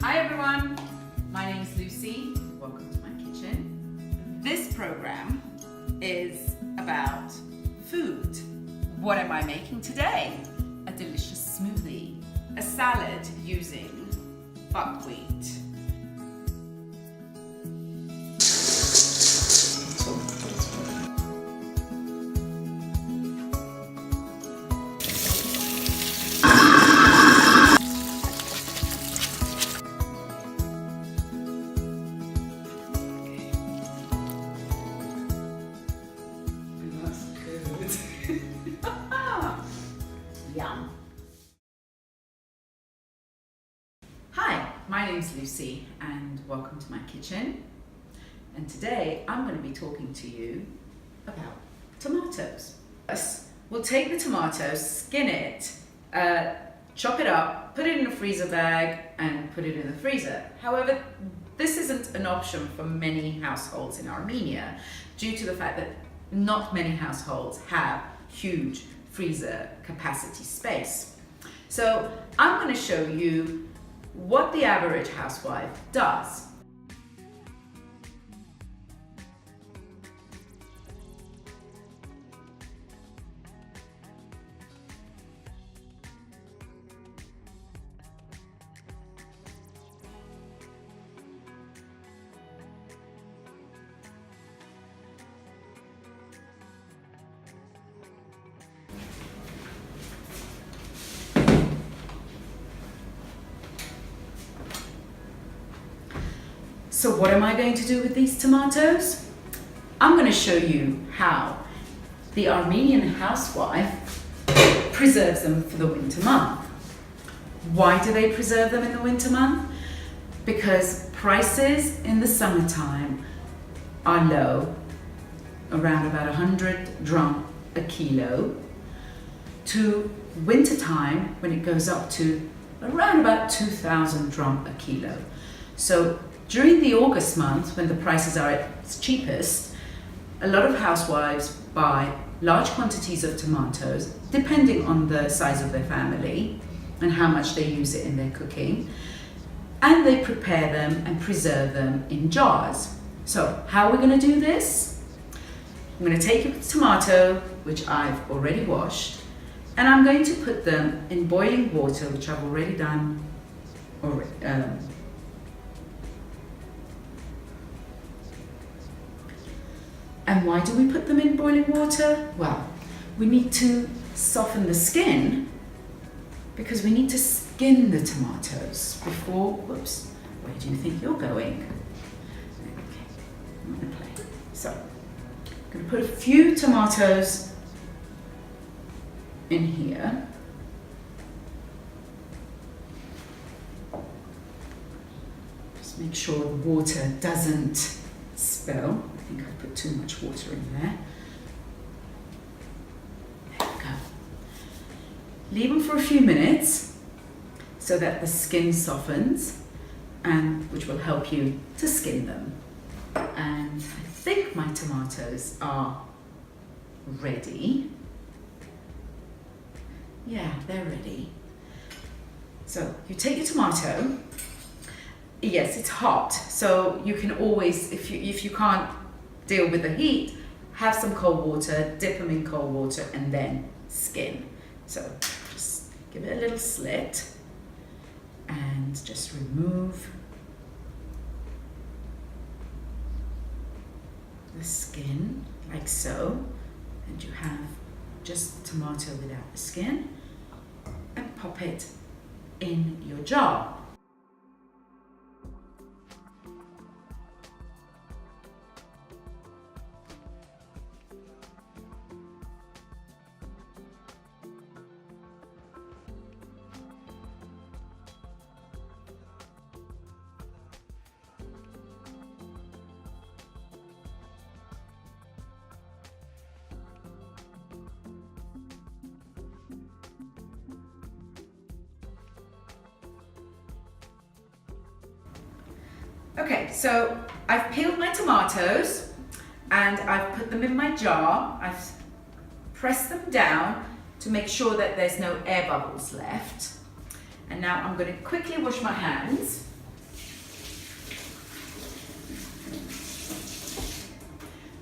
Hi everyone, my name is Lucy. Welcome to my kitchen. This program is about food. What am I making today? A delicious smoothie, a salad using buckwheat. Yum. Hi, my name is Lucy and welcome to my kitchen. And today I'm going to be talking to you about tomatoes. We'll take the tomatoes, skin it, chop it up, put it in a freezer bag and put it in the freezer. However, this isn't an option for many households in Armenia due to the fact that not many households have huge freezer capacity space. So I'm going to show you what the average housewife does. So what am I going to do with these tomatoes? I'm going to show you how the Armenian housewife preserves them for the winter month. Why do they preserve them in the winter month? Because prices in the summertime are low, around about 100 drum a kilo, to winter time when it goes up to around about 2,000 drum a kilo. So during the August month, when the prices are at its cheapest, a lot of housewives buy large quantities of tomatoes, depending on the size of their family and how much they use it in their cooking, and they prepare them and preserve them in jars. So how are we going to do this? I'm going to take a tomato, which I've already washed, and I'm going to put them in boiling water, which I've already done And why do we put them in boiling water? Well, we need to soften the skin because we need to skin the tomatoes before, whoops, where do you think you're going? Okay, I'm gonna play. So, I'm gonna put a few tomatoes in here. Just make sure the water doesn't spill. I think I put too much water in there. There we go. Leave them for a few minutes so that the skin softens, and which will help you to skin them. And I think my tomatoes are ready. Yeah, they're ready. So you take your tomato. Yes, it's hot, so you can always, if you can't deal with the heat, have some cold water, dip them in cold water, and then skin. So just give it a little slit and just remove the skin like so, and you have just tomato without the skin, and pop it in your jar. Okay, so I've peeled my tomatoes and I've put them in my jar. I've pressed them down to make sure that there's no air bubbles left. And now I'm going to quickly wash my hands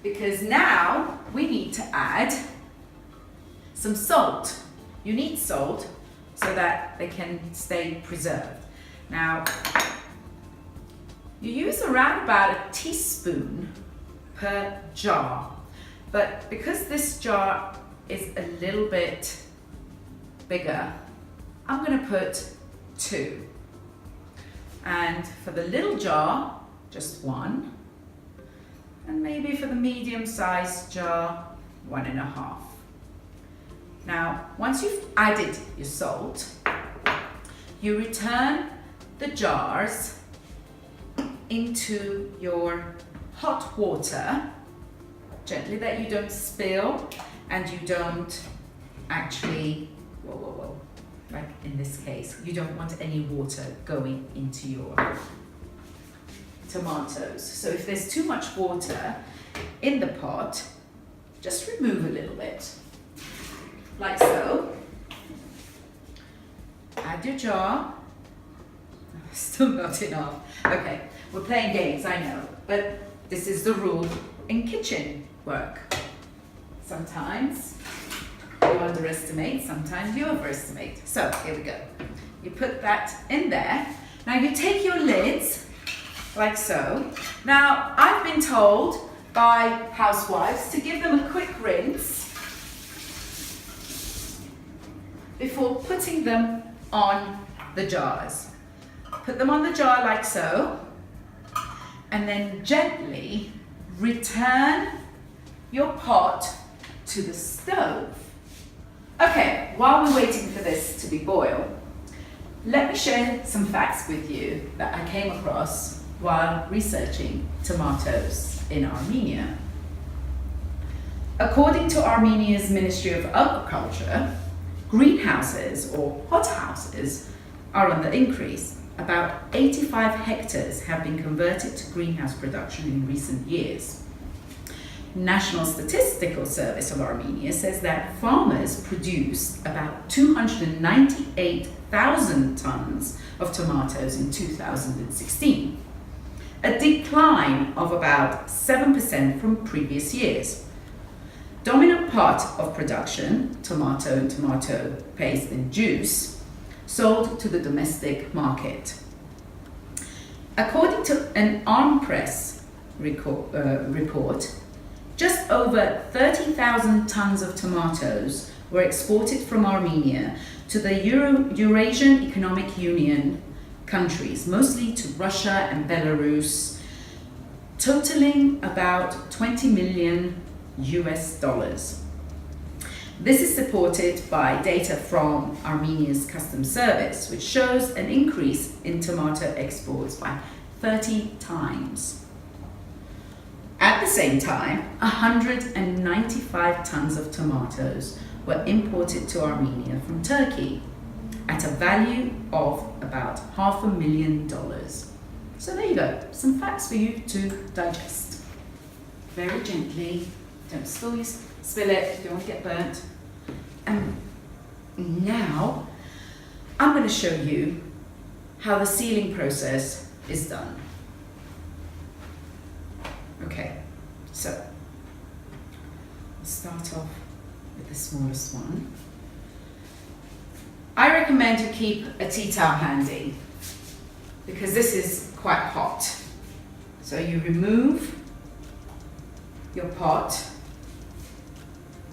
because now we need to add some salt. You need salt so that they can stay preserved. Now, you use around about a teaspoon per jar, but because this jar is a little bit bigger, I'm going to put 2. And for the little jar, just 1. And maybe for the medium-sized jar, 1.5. Now, once you've added your salt, you return the jars into your hot water, gently, that you don't spill and you don't actually, like in this case, you don't want any water going into your tomatoes. So if there's too much water in the pot, just remove a little bit, like so. Add your jar. Still not enough. Okay, we're playing games, I know, but this is the rule in kitchen work. Sometimes you underestimate, sometimes you overestimate. So here we go. You put that in there. Now you take your lids, like so. Now, I've been told by housewives to give them a quick rinse before putting them on the jars. Put them on the jar like so, and then gently return your pot to the stove. Okay, while we're waiting for this to be boiled, let me share some facts with you that I came across while researching tomatoes in Armenia. According to Armenia's Ministry of Agriculture, greenhouses or hothouses are on the increase. About 85 hectares have been converted to greenhouse production in recent years. National Statistical Service of Armenia says that farmers produced about 298,000 tons of tomatoes in 2016, a decline of about 7% from previous years. Dominant part of production, tomato and tomato paste and juice, sold to the domestic market. According to an Arm Press report, just over 30,000 tons of tomatoes were exported from Armenia to the Eurasian Economic Union countries, mostly to Russia and Belarus, totaling about $20 million. This is supported by data from Armenia's Customs Service, which shows an increase in tomato exports by 30 times. At the same time, 195 tons of tomatoes were imported to Armenia from Turkey at a value of about $500,000. So there you go, some facts for you to digest. Very gently, don't spill it, you don't want to get burnt. And now I'm going to show you how the sealing process is done. Okay, so we'll start off with the smallest one. I recommend you keep a tea towel handy because this is quite hot. So you remove your pot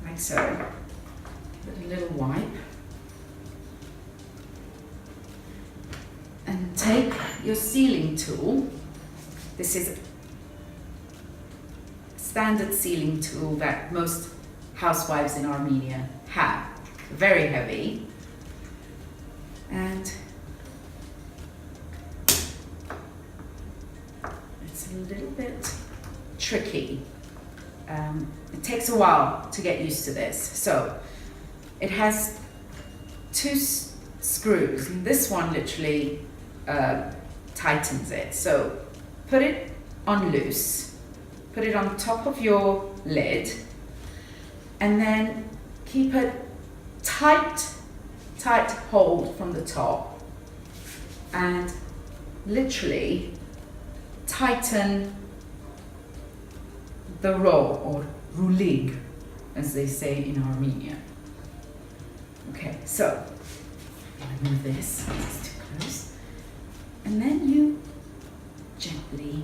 like so, with a little wipe, and take your sealing tool. This is a standard sealing tool that most housewives in Armenia have. Very heavy, and it's a little bit tricky. It takes a while to get used to this. So it has 2 screws, and this one literally tightens it. So put it on loose, put it on top of your lid, and then keep a tight hold from the top, and literally tighten the roll, or rulig, as they say in Armenia. Okay, so remove this, it's too close. And then you gently,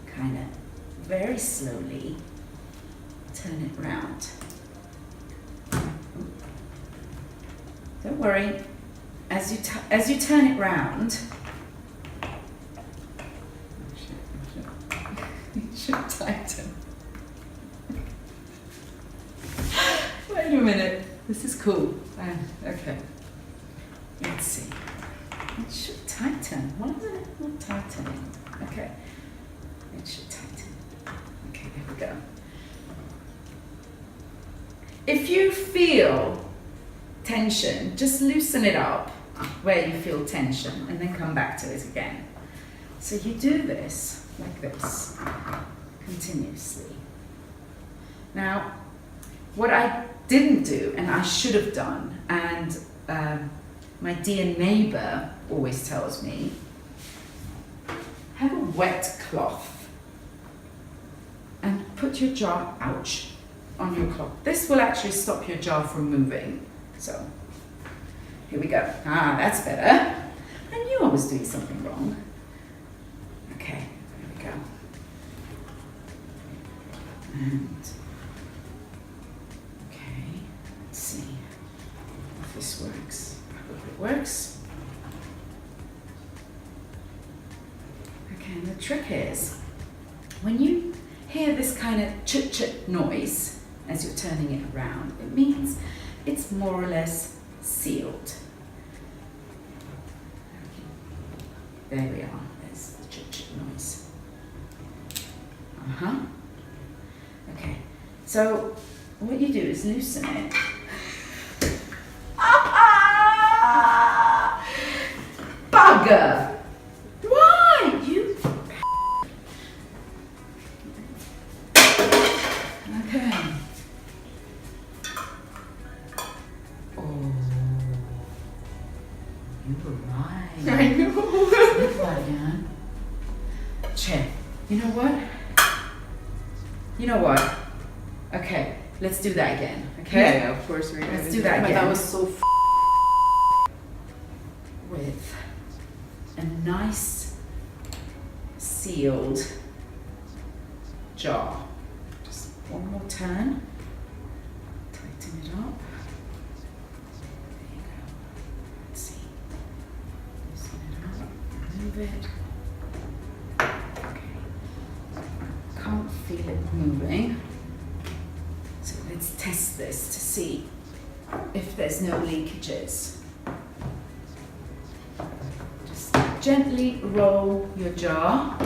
kind of very slowly turn it round. Don't worry, as you turn it round, you should tighten. Wait a minute, this is cool. Okay, let's see. It should tighten. Why is it not tightening? Okay, it should tighten. Okay, there we go. If you feel tension, just loosen it up where you feel tension and then come back to it again. So you do this like this continuously. Now, what I didn't do and I should have done, and my dear neighbor always tells me, have a wet cloth and put your jar, ouch, on your cloth. This will actually stop your jar from moving. So, here we go. Ah, that's better. I knew I was doing something wrong. Okay, there we go. And, okay, let's see if this works. I hope it works. Okay, and the trick is, when you hear this kind of chit-chit noise as you're turning it around, it means it's more or less sealed. There we are, there's the chit-chit noise. Okay, so what you do is loosen it. Bugger! Why? You... Okay. Oh, you were right. I know. Vatevanian. Che, you know what? You know what? Okay, let's do that again. Okay? Yeah, of course we're gonna Let's do that But again. that was so With a nice sealed jar. Just one more turn. Tighten it up. There you go. Let's see. Loosen it up. Move it. Okay. Can't feel it moving. So let's test this to see if there's no leakages. Just gently roll your jar,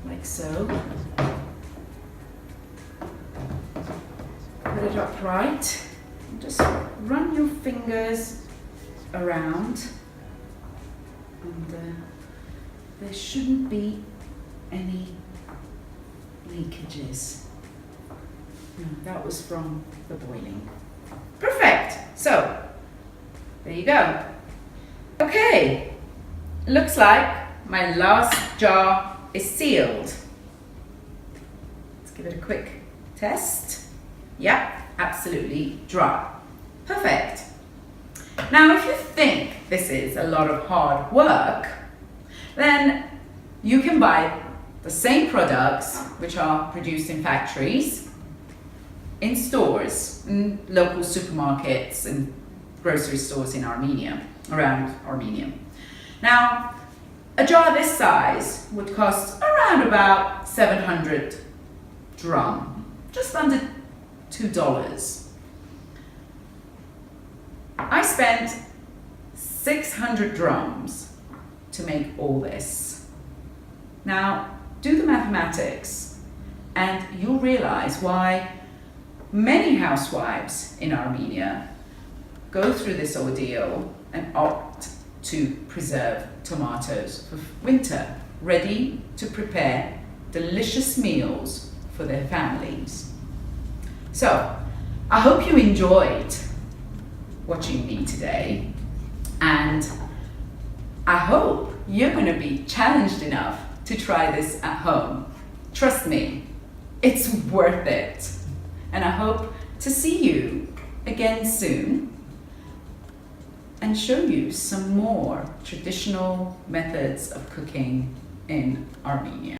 like so. Put it upright. And just run your fingers around. And there shouldn't be any leakages. No, that was from the boiling. Perfect. So, there you go. Okay. Looks like my last jar is sealed. Let's give it a quick test. Yep, absolutely dry. Perfect. Now, if you think this is a lot of hard work, then you can buy the same products which are produced in factories, in stores, in local supermarkets and grocery stores in Armenia, around Armenia. Now, a jar this size would cost around about 700 drum, just under $2. I spent 600 drums to make all this. Now, do the mathematics and you'll realize why many housewives in Armenia go through this ordeal and opt to preserve tomatoes for winter, ready to prepare delicious meals for their families. So, I hope you enjoyed watching me today, and I hope you're going to be challenged enough to try this at home. Trust me, It's worth it. And I hope to see you again soon and show you some more traditional methods of cooking in Armenia.